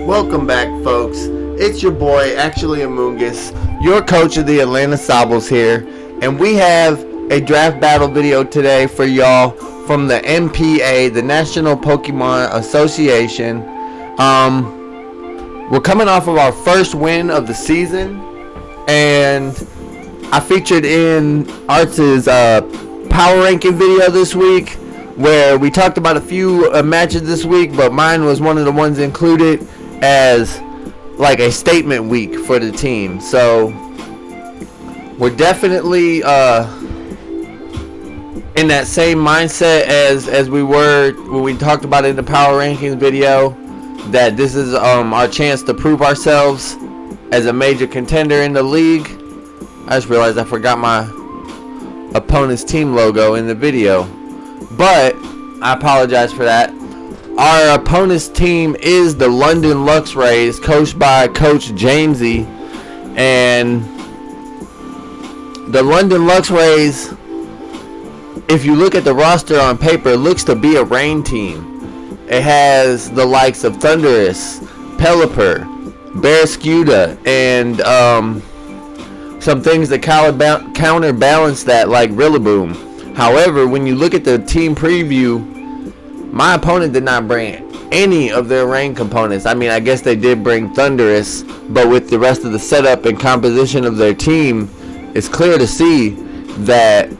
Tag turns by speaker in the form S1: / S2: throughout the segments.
S1: Welcome back, folks. It's your boy, actually Amungus, your coach of the Atlanta Sobbles here, and we have a draft battle video today for y'all from the NPA, the National Pokemon Association. We're coming off of our first win of the season, and I featured in Arts' power ranking video this week, where we talked about a few matches this week, but mine was one of the ones included as like a statement week for the team. So we're definitely in that same mindset as we were when we talked about it in the power rankings video, that this is our chance to prove ourselves as a major contender in the league. I just realized I forgot my opponent's team logo in the video, but I apologize for that. Our opponent's team is the London Luxrays, coached by Coach Jamesy, and the London Luxrays, if you look at the roster on paper, looks to be a rain team. It has the likes of Thundurus, Pelipper, Barraskewda, and some things that counterbalance that, like Rillaboom. However, when you look at the team preview, my opponent did not bring any of their rain components. I mean, I guess they did bring Thundurus, but with the rest of the setup and composition of their team, it's clear to see that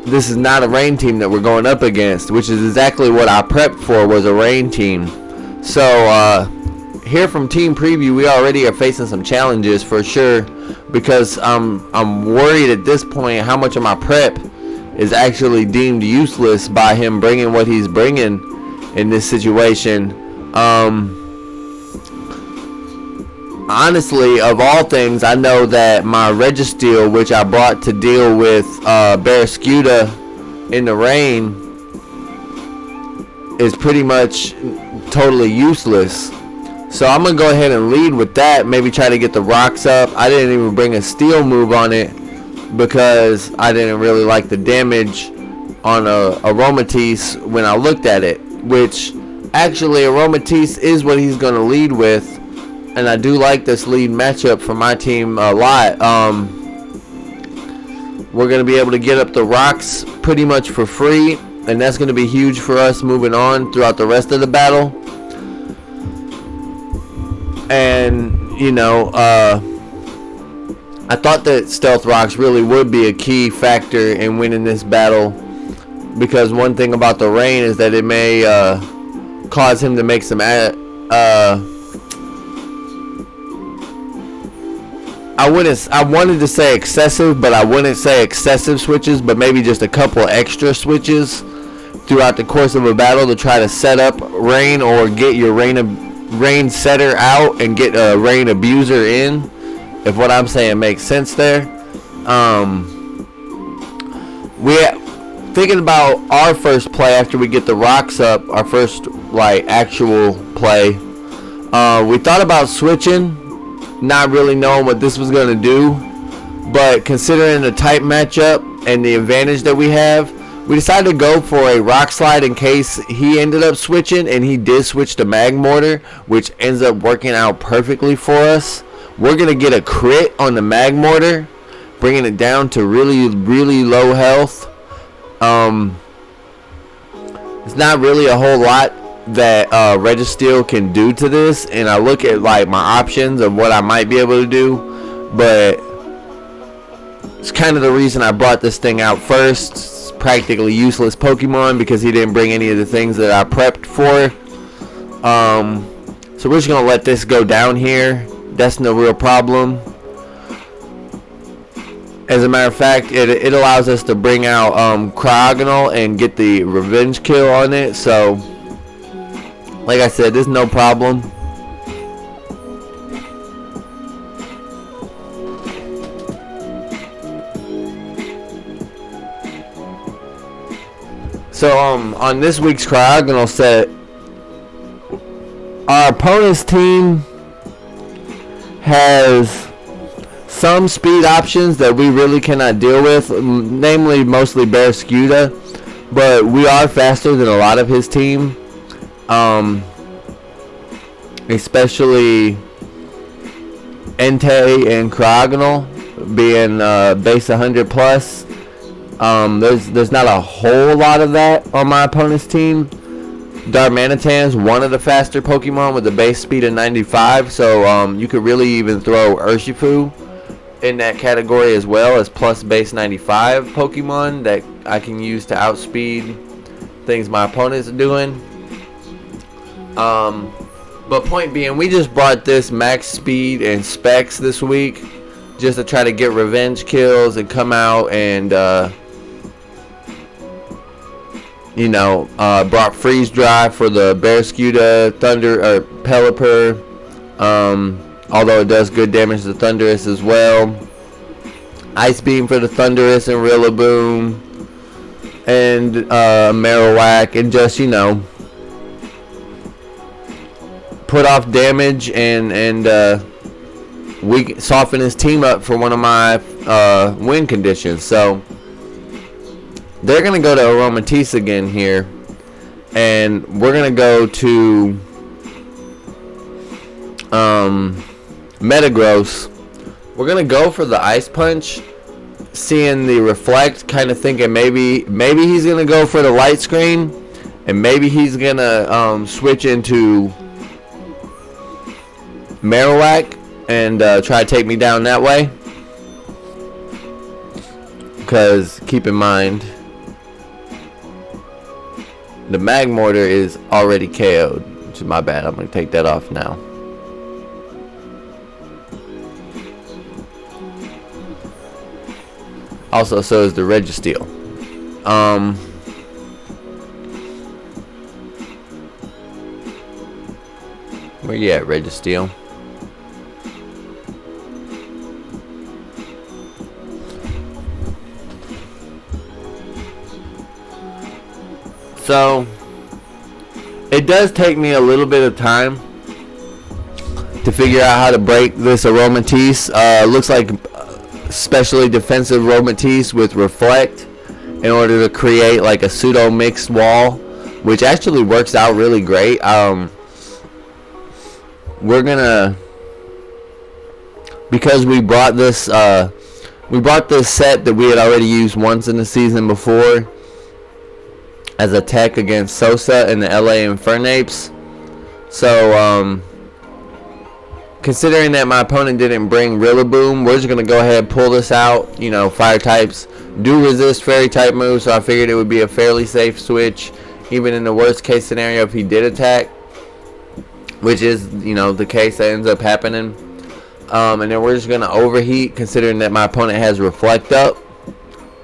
S1: this is not a rain team that we're going up against, which is exactly what I prepped for, was a rain team. So here from team preview, we already are facing some challenges for sure, because I'm worried at this point how much of my prep is actually deemed useless by him bringing what he's bringing in this situation. Honestly, of all things, I know that my Registeel, which I brought to deal with Barraskewda in the rain, is pretty much totally useless. So I'm going to go ahead and lead with that, maybe try to get the rocks up. I didn't even bring a steel move on it because I didn't really like the damage on Aromatisse when I looked at it, which actually Aromatisse is what he's going to lead with, and I do like this lead matchup for my team a lot. We're going to be able to get up the rocks pretty much for free, and that's going to be huge for us moving on throughout the rest of the battle. And, you know, I thought that Stealth Rocks really would be a key factor in winning this battle, because one thing about the rain is that it may cause him to make some I wanted to say excessive, but I wouldn't say excessive switches, but maybe just a couple extra switches throughout the course of a battle to try to set up rain, or get your rain setter out and get a rain abuser in, if what I'm saying makes sense there. We're thinking about our first play after we get the rocks up, our first like actual play. We thought about switching, not really knowing what this was going to do, but considering the type matchup and the advantage that we have, we decided to go for a rock slide in case he ended up switching, and he did switch to Magmortar, which ends up working out perfectly for us. We're going to get a crit on the Magmortar, bringing it down to really, really low health. It's not really a whole lot that Registeel can do to this, and I look at like my options of what I might be able to do, but it's kind of the reason I brought this thing out first. It's practically useless Pokemon because he didn't bring any of the things that I prepped for. So we're just going to let this go down here. That's no real problem. As a matter of fact, it allows us to bring out Cryogonal and get the revenge kill on it. So, like I said, there's no problem. So, on this week's Cryogonal set, our opponent's team has some speed options that we really cannot deal with, namely mostly Barraskewda, but we are faster than a lot of his team. especially NPA and Cryogonal being base 100 plus. There's not a whole lot of that on my opponent's team. Darmanitan's one of the faster Pokemon with a base speed of 95, so you could really even throw Urshifu in that category as well as plus base 95 Pokemon that I can use to outspeed things my opponents are doing. But point being, we just brought this max speed and specs this week just to try to get revenge kills and come out and brought Freeze Dry for the Barraskewda, Thunder, or Pelipper. Although it does good damage to Thundurus as well. Ice Beam for the Thundurus and Rillaboom. And Marowak. And just, put off damage and soften his team up for one of my win conditions. So they're going to go to Aromatisse again here. And we're going to go to Metagross. We're going to go for the Ice Punch. Seeing the Reflect, kind of thinking maybe he's going to go for the Light Screen. And maybe he's going to switch into Marowak and try to take me down that way. Because keep in mind, the Magmortar is already KO'd, which is my bad. I'm going to take that off now. Also, so is the Registeel. Where you at, Registeel? So, it does take me a little bit of time to figure out how to break this Aromatisse. Looks like specially defensive Aromatisse with Reflect in order to create like a pseudo mixed wall, which actually works out really great. We're gonna, because we brought this set that we had already used once in the season before as a tech against Sosa and the LA Infernapes. So, considering that my opponent didn't bring Rillaboom, we're just going to go ahead and pull this out. Fire types do resist fairy type moves, so I figured it would be a fairly safe switch, even in the worst case scenario if he did attack, which is, the case that ends up happening. And then we're just going to overheat, considering that my opponent has Reflect up,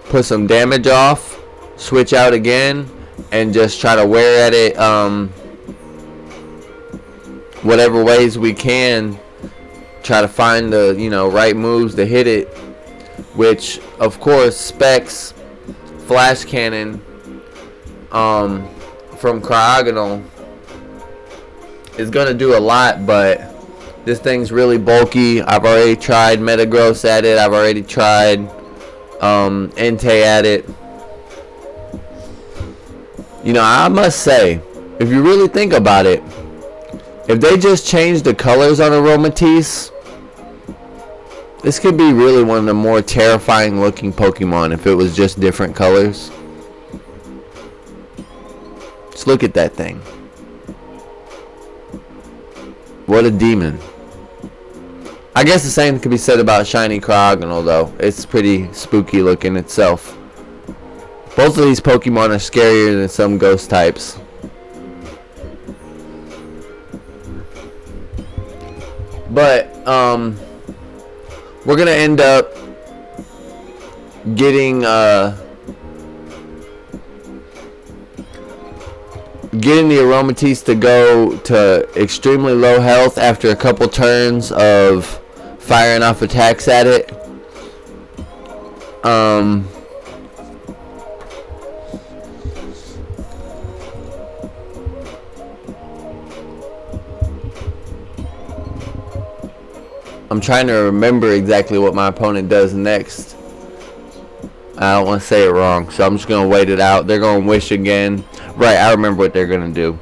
S1: put some damage off, switch out again, and just try to wear at it whatever ways we can, try to find the right moves to hit it, which of course Specs Flash Cannon from Cryogonal is gonna do a lot, but this thing's really bulky. I've already tried Metagross at it. I've already tried Entei at it. I must say, if you really think about it, if they just changed the colors on Aromatisse, this could be really one of the more terrifying looking Pokemon if it was just different colors. Just look at that thing. What a demon. I guess the same could be said about Shiny Cryogonal though. It's pretty spooky looking itself. Both of these Pokemon are scarier than some ghost types. But we're gonna end up getting the Aromatisse to go to extremely low health after a couple turns of firing off attacks at it. I'm trying to remember exactly what my opponent does next. I don't want to say it wrong, so I'm just going to wait it out. They're going to wish again. Right, I remember what they're going to do.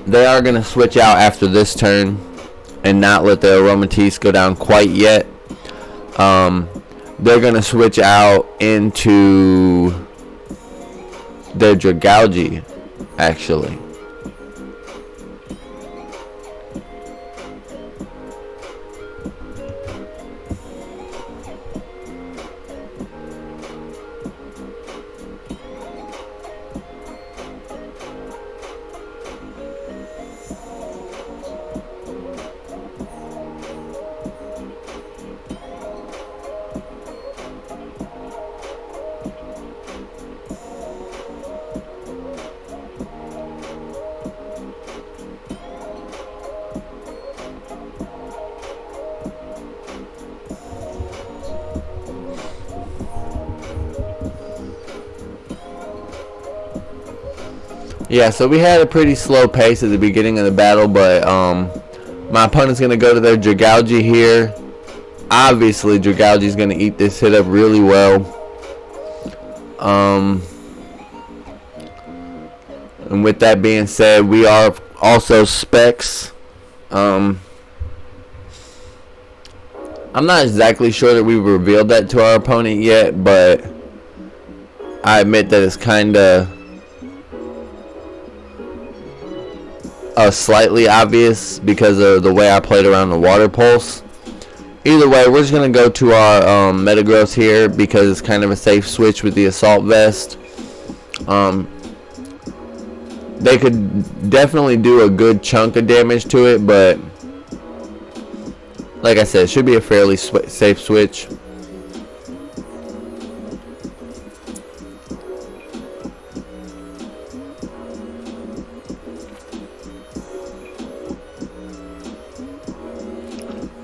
S1: They are going to switch out after this turn and not let the aromatisse go down quite yet. They're going to switch out into their Dragalge, actually. Yeah, so we had a pretty slow pace at the beginning of the battle, but my opponent's going to go to their Dragalge here. Obviously, Dragalge is going to eat this hit up really well. And with that being said, we are also specs. I'm not exactly sure that we've revealed that to our opponent yet, but I admit that it's kind of slightly obvious because of the way I played around the water pulse. Either way, we're just going to go to our Metagross here because it's kind of a safe switch with the Assault Vest. They could definitely do a good chunk of damage to it, but like I said, it should be a fairly safe switch.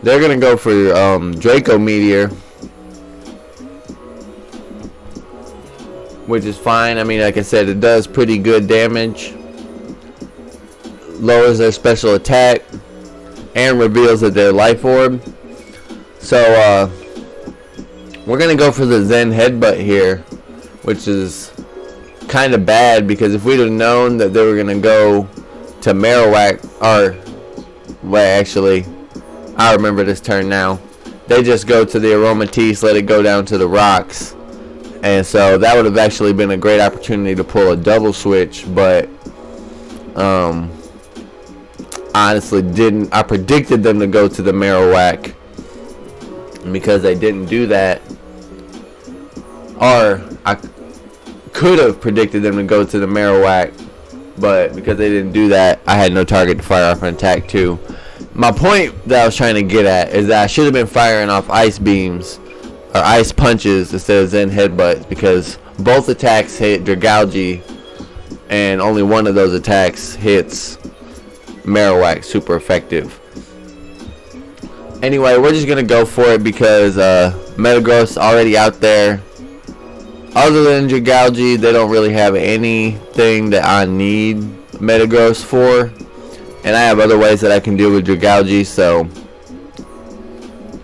S1: They're going to go for Draco Meteor, which is fine. I mean, like I said, it does pretty good damage. Lowers their special attack and reveals that they're Life Orb. So, we're going to go for the Zen Headbutt here, which is kind of bad because if we'd have known that they were going to go to Marowak, or, well, actually, I remember this turn now. They just go to the Aromatisse, let it go down to the rocks. And so that would have actually been a great opportunity to pull a double switch, but honestly didn't. I predicted them to go to the Marowak. And because they didn't do that, or I could have predicted them to go to the Marowak, but because they didn't do that, I had no target to fire off an attack to. My point that I was trying to get at is that I should have been firing off Ice Beams or Ice Punches instead of Zen Headbutts because both attacks hit Dragalge and only one of those attacks hits Marowak super effective. Anyway, we're just going to go for it because Metagross already out there. Other than Dragalge, they don't really have anything that I need Metagross for. And I have other ways that I can deal with Dragalge, so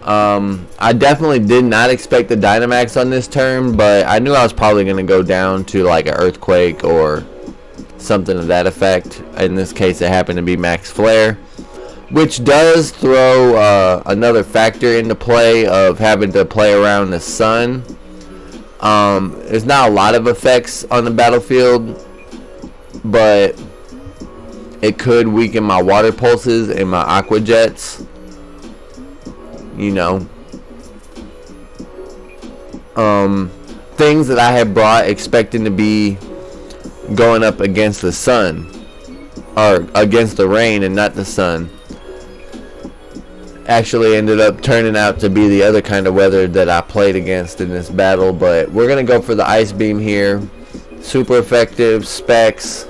S1: I definitely did not expect the Dynamax on this turn, but I knew I was probably going to go down to like an Earthquake or something of that effect. In this case, it happened to be Max Flare, which does throw another factor into play of having to play around the sun. There's not a lot of effects on the battlefield, but it could weaken my water pulses and my aqua jets. You know. Things that I had brought expecting to be going up against the sun. Or against the rain and not the sun. Actually ended up turning out to be the other kind of weather that I played against in this battle. But we're going to go for the Ice Beam here. Super effective. Specs.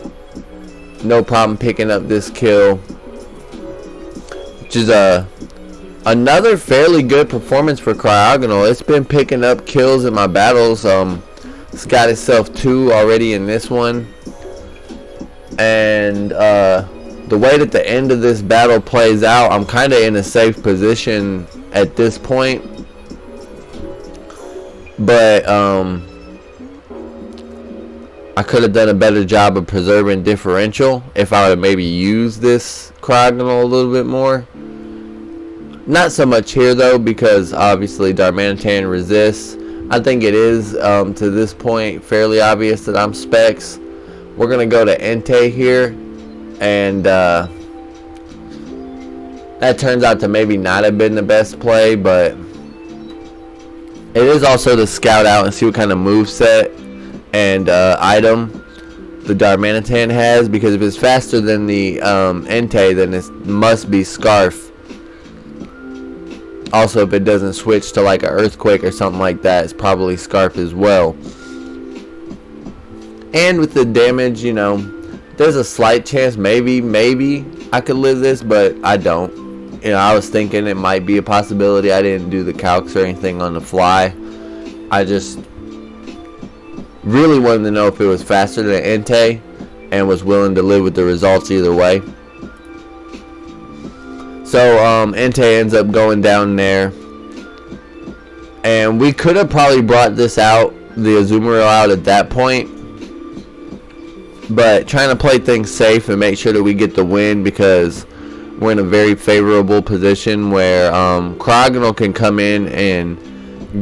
S1: No problem picking up this kill, which is another fairly good performance for Cryogonal. It's been picking up kills in my battles. It's got itself 2 already in this one, and the way that the end of this battle plays out, I'm kind of in a safe position at this point. But I could have done a better job of preserving differential if I would have maybe used this Cryogonal a little bit more. Not so much here though, because obviously Darmanitan resists. I think it is to this point fairly obvious that I'm specs. We're gonna go to NPA here, and that turns out to maybe not have been the best play, but it is also to scout out and see what kind of moveset and item the Darmanitan has, because if it's faster than the NPA, then it must be Scarf. Also, if it doesn't switch to like an Earthquake or something like that, it's probably Scarf as well. And with the damage, you know, there's a slight chance maybe I could live this, but I don't. You know, I was thinking it might be a possibility. I didn't do the calcs or anything on the fly. I just really wanted to know if it was faster than NPA and was willing to live with the results either way. So NPA ends up going down there, and we could have probably brought this out, the Azumarill out at that point, but trying to play things safe and make sure that we get the win, because we're in a very favorable position where Cryogonal can come in and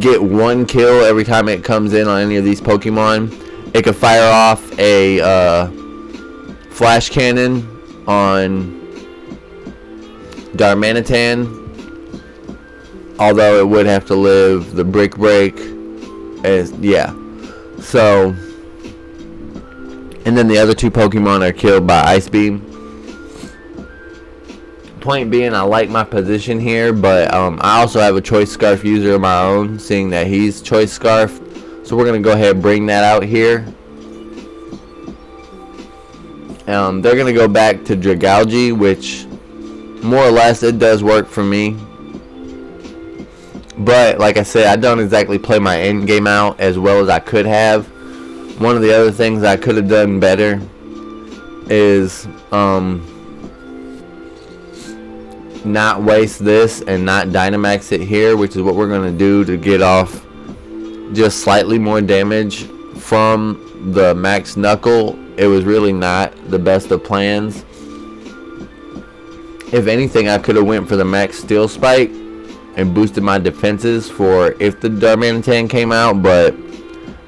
S1: get one kill every time it comes in on any of these Pokemon. It can fire off a Flash Cannon on Darmanitan, although it would have to live the Brick Break, as yeah. So, and then the other two Pokemon are killed by Ice Beam. Point being, I like my position here, but I also have a Choice Scarf user of my own, seeing that he's Choice Scarf. So we're going to go ahead and bring that out here. They're going to go back to Dragalge, which more or less it does work for me. But like I said, I don't exactly play my end game out as well as I could have. One of the other things I could have done better is not waste this and not Dynamax it here, which is what we're going to do to get off just slightly more damage from the Max Knuckle. It was really not the best of plans. If anything, I could have went for the Max Steel Spike and boosted my defenses for if the Darmanitan came out, but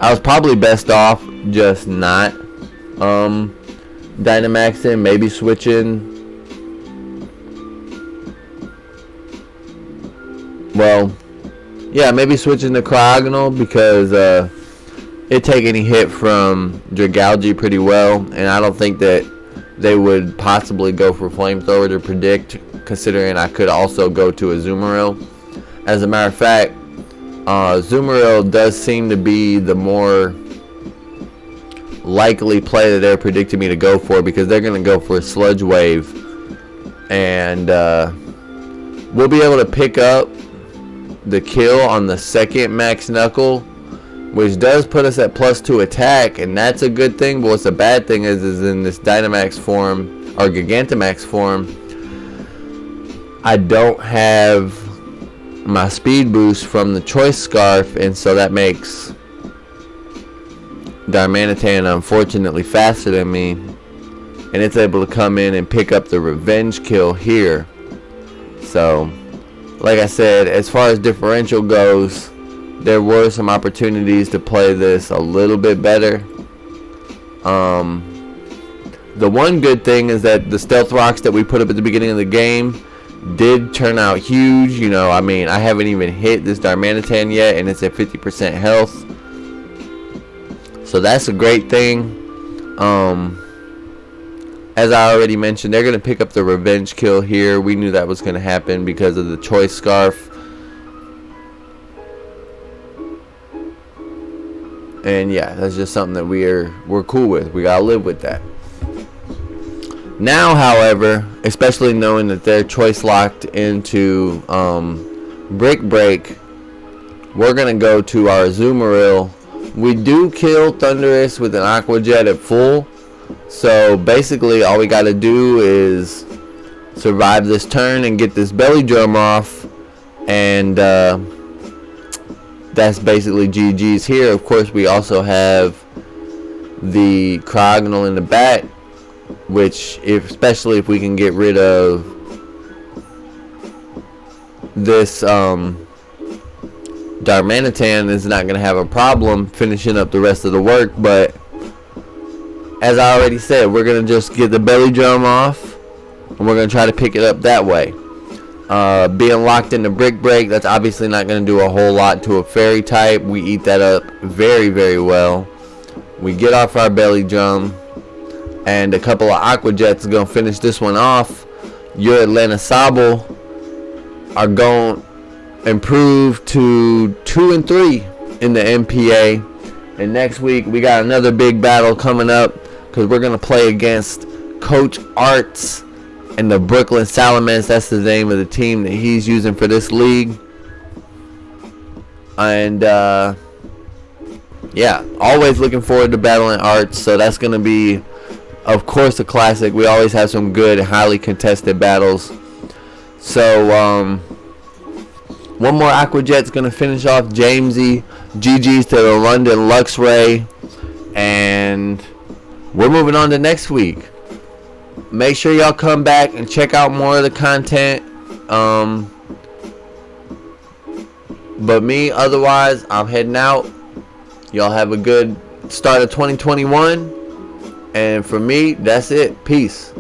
S1: I was probably best off just not Dynamaxing, maybe switching. Well, yeah, maybe switching to Cryogonal, because it take any hit from Dragalge pretty well, and I don't think that they would possibly go for Flamethrower to predict, considering I could also go to a Azumarill. As a matter of fact, Azumarill does seem to be the more likely play that they're predicting me to go for, because they're going to go for a Sludge Wave, and we'll be able to pick up the kill on the second Max Knuckle, which does put us at +2 attack, and that's a good thing. But what's the bad thing is in this Dynamax form, or Gigantamax form, I don't have my speed boost from the Choice Scarf, and so that makes Darmanitan unfortunately faster than me, and it's able to come in and pick up the revenge kill here. So like I said, as far as differential goes, there were some opportunities to play this a little bit better. The one good thing is that the Stealth Rocks that we put up at the beginning of the game did turn out huge. You know, I mean, I haven't even hit this Darmanitan yet, and it's at 50% health. So that's a great thing. As I already mentioned, they're going to pick up the revenge kill here. We knew that was going to happen because of the Choice Scarf. And yeah, that's just something that we're cool with. We got to live with that. Now, however, especially knowing that they're choice locked into Brick Break, we're going to go to our Azumarill. We do kill Thundurus with an Aqua Jet at full. So basically all we got to do is survive this turn and get this belly drum off, and that's basically GG's here. Of course, we also have the Cryogonal in the back, which, especially if we can get rid of this Darmanitan, is not going to have a problem finishing up the rest of the work. But as I already said, we're going to just get the belly drum off, and we're going to try to pick it up that way. Being locked in the brick break, that's obviously not going to do a whole lot to a fairy type. We eat that up very, very well. We get off our belly drum, and a couple of Aqua Jets are going to finish this one off. Your Atlanta Sobble are going to improve to 2 and 3 in the NPA. And next week we got another big battle coming up, because we're going to play against Coach Arts and the Brooklyn Salamence. That's the name of the team that he's using for this league. And yeah, always looking forward to battling Arts. So that's going to be, of course, a classic. We always have some good, highly contested battles. So one more Aqua Jet's going to finish off Jamesy. GG's to the London Luxray. And we're moving on to next week. Make sure y'all come back and check out more of the content. But me, otherwise, I'm heading out. Y'all have a good start of 2021. And for me, that's it. Peace.